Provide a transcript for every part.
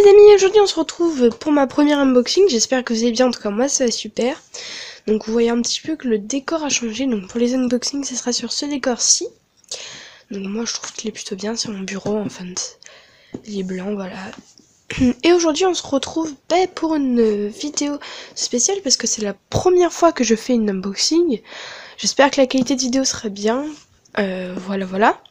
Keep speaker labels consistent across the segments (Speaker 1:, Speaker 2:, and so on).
Speaker 1: les amis, aujourd'hui on se retrouve pour ma première unboxing, j'espère que vous allez bien, en tout cas moi ça va super. Donc vous voyez un petit peu que le décor a changé, donc pour les unboxings ce sera sur ce décor-ci. Donc moi je trouve qu'il est plutôt bien sur mon bureau, enfin il est blanc, voilà. Et aujourd'hui on se retrouve pour une vidéo spéciale parce que c'est la première fois que je fais une unboxing. J'espère que la qualité de vidéo sera bien, voilà.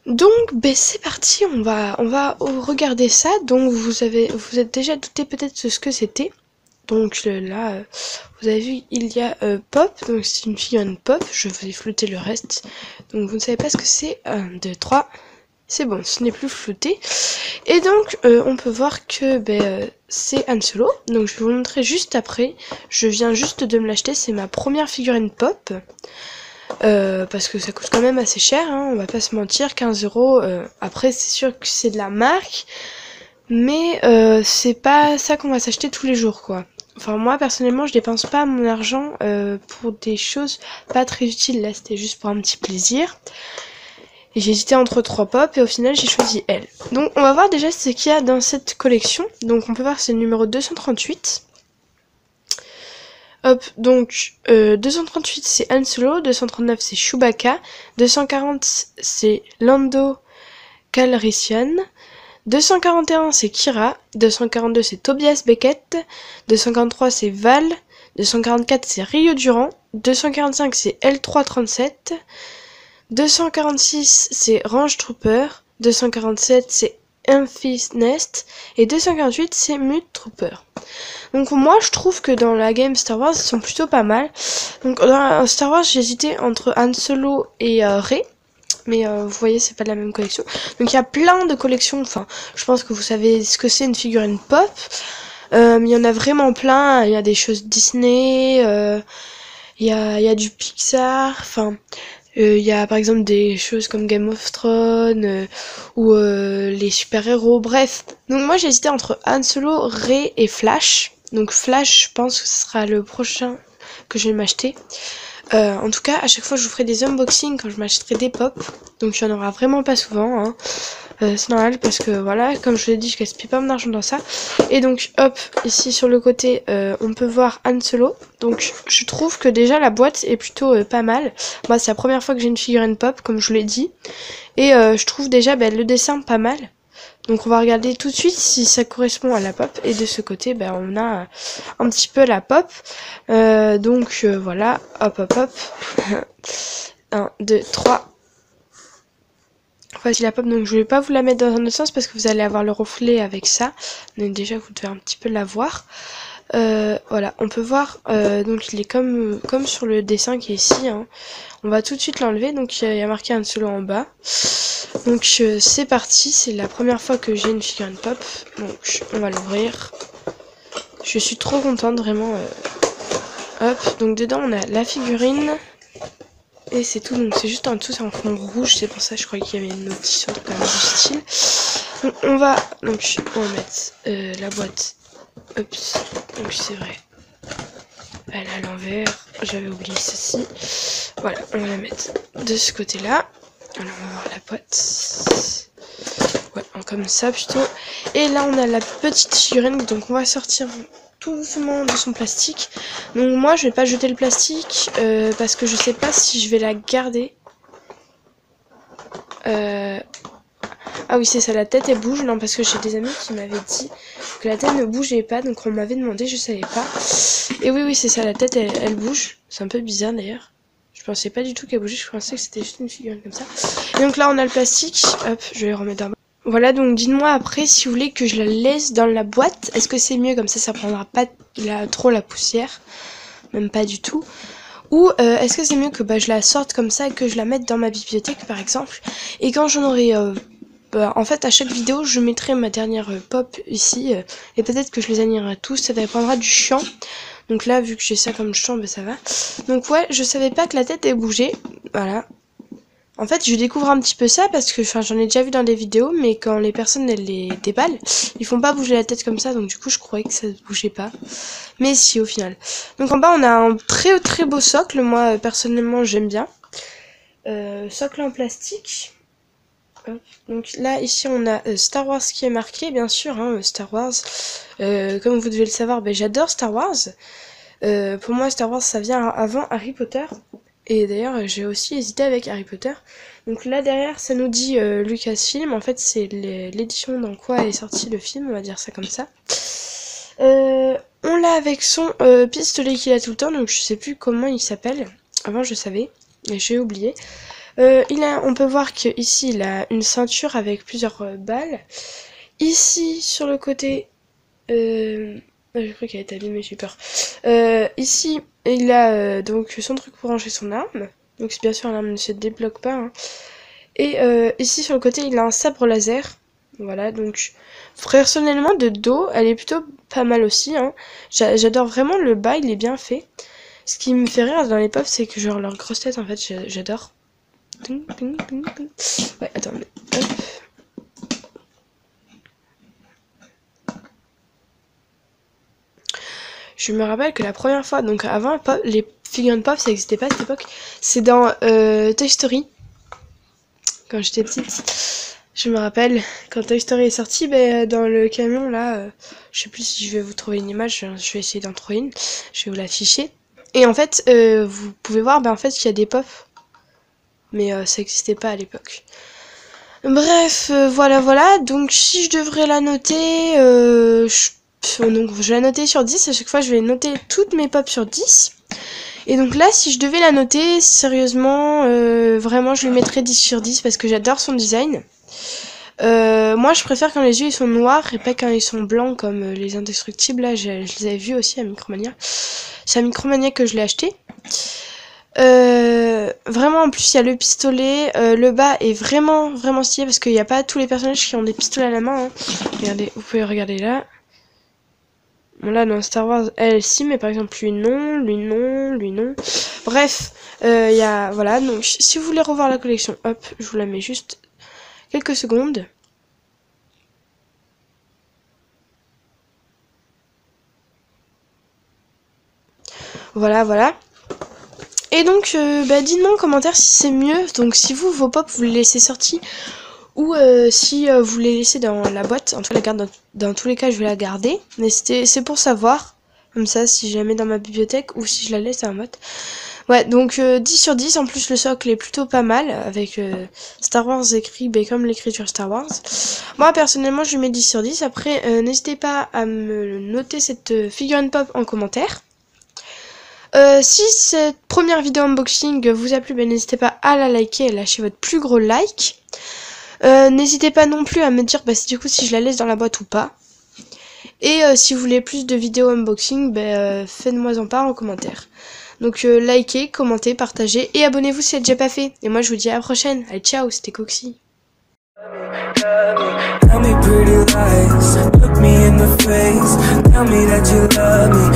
Speaker 1: Donc c'est parti, on va regarder ça. Donc vous êtes déjà douté peut-être de ce que c'était. Donc là vous avez vu il y a Pop, donc c'est une figurine Pop, je vous ai flouté le reste. Donc vous ne savez pas ce que c'est. 1, 2, 3, c'est bon, ce n'est plus flouté. Et donc on peut voir que c'est Han Solo. Donc je vais vous montrer juste après. Je viens juste de me l'acheter, c'est ma première figurine Pop. Parce que ça coûte quand même assez cher, hein, on va pas se mentir, 15 €. Après, c'est sûr que c'est de la marque, mais c'est pas ça qu'on va s'acheter tous les jours, quoi. Enfin, moi, personnellement, je dépense pas mon argent pour des choses pas très utiles. Là, c'était juste pour un petit plaisir. Et j'ai hésité entre 3 pop, et au final, j'ai choisi elle. Donc, on va voir déjà ce qu'il y a dans cette collection. Donc, on peut voir que c'est le numéro 238. Hop, donc 238 c'est Han Solo, 239 c'est Chewbacca, 240 c'est Lando Calrissian, 241 c'est Kira, 242 c'est Tobias Beckett, 243 c'est Val, 244 c'est Rio Durant, 245 c'est L337, 246 c'est Range Trooper, 247 c'est Enfys Nest et 248 c'est Mute Trooper. Donc moi je trouve que dans la game Star Wars ils sont plutôt pas mal. Donc dans Star Wars j'ai hésité entre Han Solo et Rey. Mais vous voyez c'est pas de la même collection. Donc il y a plein de collections. Enfin je pense que vous savez ce que c'est une figurine Pop. Il y en a vraiment plein. Il y a des choses Disney. Il y a du Pixar. Enfin il y a par exemple des choses comme Game of Thrones ou les super-héros, bref. Donc moi j'ai hésité entre Han Solo, Rey et Flash. Donc Flash, je pense que ce sera le prochain que je vais m'acheter. En tout cas, à chaque fois je vous ferai des unboxings quand je m'achèterai des pop. Donc il n'y en aura vraiment pas souvent, hein. C'est normal parce que voilà, comme je vous l'ai dit, je gaspille pas mon argent dans ça. Et donc hop, ici sur le côté on peut voir Han Solo. Donc je trouve que déjà la boîte est plutôt pas mal. Moi c'est la première fois que j'ai une figurine Pop, comme je vous l'ai dit. Et je trouve déjà le dessin pas mal. Donc on va regarder tout de suite si ça correspond à la Pop. Et de ce côté on a un petit peu la Pop. Donc voilà, hop. 1, 2, 3. Voici la Pop, donc je vais pas vous la mettre dans un autre sens parce que vous allez avoir le reflet avec ça. Mais déjà vous devez un petit peu la voir. Voilà, on peut voir, donc il est comme sur le dessin qui est ici, hein. On va tout de suite l'enlever, donc il y a marqué Han Solo en bas. Donc c'est parti, c'est la première fois que j'ai une figurine Pop. Donc on va l'ouvrir. Je suis trop contente, vraiment. Hop, donc dedans on a la figurine. Et c'est tout, donc c'est juste en dessous, c'est en fond rouge, c'est pour ça je croyais qu'il y avait une notice quand même du style. Donc on va mettre la boîte. Oups, donc c'est vrai. Elle est à l'envers, j'avais oublié ceci. Voilà, on va la mettre de ce côté-là. Alors on va voir la boîte. Ouais, comme ça plutôt. Et là on a la petite figurine, donc on va sortir tout doucement de son plastique. Donc moi je vais pas jeter le plastique parce que je sais pas si je vais la garder. Ah oui c'est ça, la tête elle bouge. Non, parce que j'ai des amis qui m'avaient dit que la tête ne bougeait pas, donc on m'avait demandé, je savais pas. Et oui c'est ça, la tête elle bouge. C'est un peu bizarre d'ailleurs. Je pensais pas du tout qu'elle bougeait, je pensais que c'était juste une figurine comme ça. Et donc là on a le plastique. Hop, je vais le remettre en bas. Voilà, donc dites-moi après si vous voulez que je la laisse dans la boîte. Est-ce que c'est mieux comme ça prendra pas trop la poussière? Même pas du tout. Ou est-ce que c'est mieux que je la sorte comme ça et que je la mette dans ma bibliothèque par exemple? Et quand j'en aurai... en fait à chaque vidéo je mettrai ma dernière Pop ici. Et peut-être que je les alignerai tous, ça dépendra du champ. Donc là vu que j'ai ça comme champ, ça va. Donc ouais, je savais pas que la tête est bougée. Voilà. En fait, je découvre un petit peu ça parce que j'en ai déjà vu dans des vidéos, mais quand les personnes elles les déballent, ils font pas bouger la tête comme ça, donc du coup je croyais que ça ne bougeait pas. Mais si au final. Donc en bas on a un très très beau socle, moi personnellement j'aime bien. Socle en plastique. Hop. Donc là, ici, on a Star Wars qui est marqué, bien sûr, hein, Star Wars. Comme vous devez le savoir, ben, j'adore Star Wars. Pour moi, Star Wars, ça vient avant Harry Potter. Et d'ailleurs, j'ai aussi hésité avec Harry Potter. Donc là, derrière, ça nous dit Lucasfilm. En fait, c'est l'édition dans quoi est sorti le film, on va dire ça comme ça. On l'a avec son pistolet qu'il a tout le temps, donc je sais plus comment il s'appelle. Avant, je savais, mais j'ai oublié. On peut voir qu'ici, il a une ceinture avec plusieurs balles. Ici, sur le côté... je crois qu'elle est abîmée, j'ai peur. Ici, il a donc son truc pour ranger son arme. Donc bien sûr, l'arme ne se débloque pas. Hein. Et ici, sur le côté, il a un sabre laser. Voilà, donc personnellement, de dos, elle est plutôt pas mal aussi. Hein. J'adore vraiment le bas, il est bien fait. Ce qui me fait rire dans les pop, c'est que genre leur grosse tête, en fait, j'adore. Ouais, attendez. Hop. Je me rappelle que la première fois, donc avant, les figurines pop, ça n'existait pas à cette époque. C'est dans Toy Story. Quand j'étais petite. Je me rappelle, quand Toy Story est sorti, ben, dans le camion, là, je sais plus si je vais vous trouver une image, je vais essayer d'en trouver une. Je vais vous l'afficher. Et en fait, vous pouvez voir, ben, en fait, qu'il y a des pop. Mais ça n'existait pas à l'époque. Bref, voilà. Donc, si je devrais la noter, donc, je vais la noter sur 10. À chaque fois, je vais noter toutes mes pop sur 10. Et donc là, si je devais la noter, sérieusement, vraiment, je lui mettrais 10 sur 10 parce que j'adore son design. Moi, je préfère quand les yeux ils sont noirs et pas quand ils sont blancs comme les indestructibles. Là, je les avais vus aussi à Micromania. C'est à Micromania que je l'ai acheté. Vraiment, en plus, il y a le pistolet. Le bas est vraiment stylé parce qu'il n'y a pas tous les personnages qui ont des pistolets à la main. Hein. Regardez, vous pouvez regarder là. Bon, là, dans Star Wars, elle, si, mais par exemple, lui, non. Bref, il y a... Voilà, donc, si vous voulez revoir la collection, hop, je vous la mets juste quelques secondes. Voilà. Et donc, dites-moi en commentaire si c'est mieux. Donc, si vous, vos pop, vous les laissez sortis. Ou si vous les laissez dans la boîte. En tout cas, dans tous les cas, je vais la garder. Mais c'est pour savoir. Comme ça, si je la mets dans ma bibliothèque ou si je la laisse dans la boîte. Ouais, donc 10 sur 10. En plus, le socle est plutôt pas mal. Avec Star Wars écrit comme l'écriture Star Wars. Moi, personnellement, je lui mets 10 sur 10. Après, n'hésitez pas à me noter cette figurine pop en commentaire. Si cette première vidéo unboxing vous a plu, n'hésitez pas à la liker et lâcher votre plus gros like. N'hésitez pas non plus à me dire du coup si je la laisse dans la boîte ou pas. Et si vous voulez plus de vidéos unboxing, faites-moi en part en commentaire. Donc likez, commentez, partagez et abonnez-vous si c'est déjà pas fait. Et moi je vous dis à la prochaine. Allez, ciao, c'était Coxy. Tell me pretty lies, look me in the face, tell me that you love me.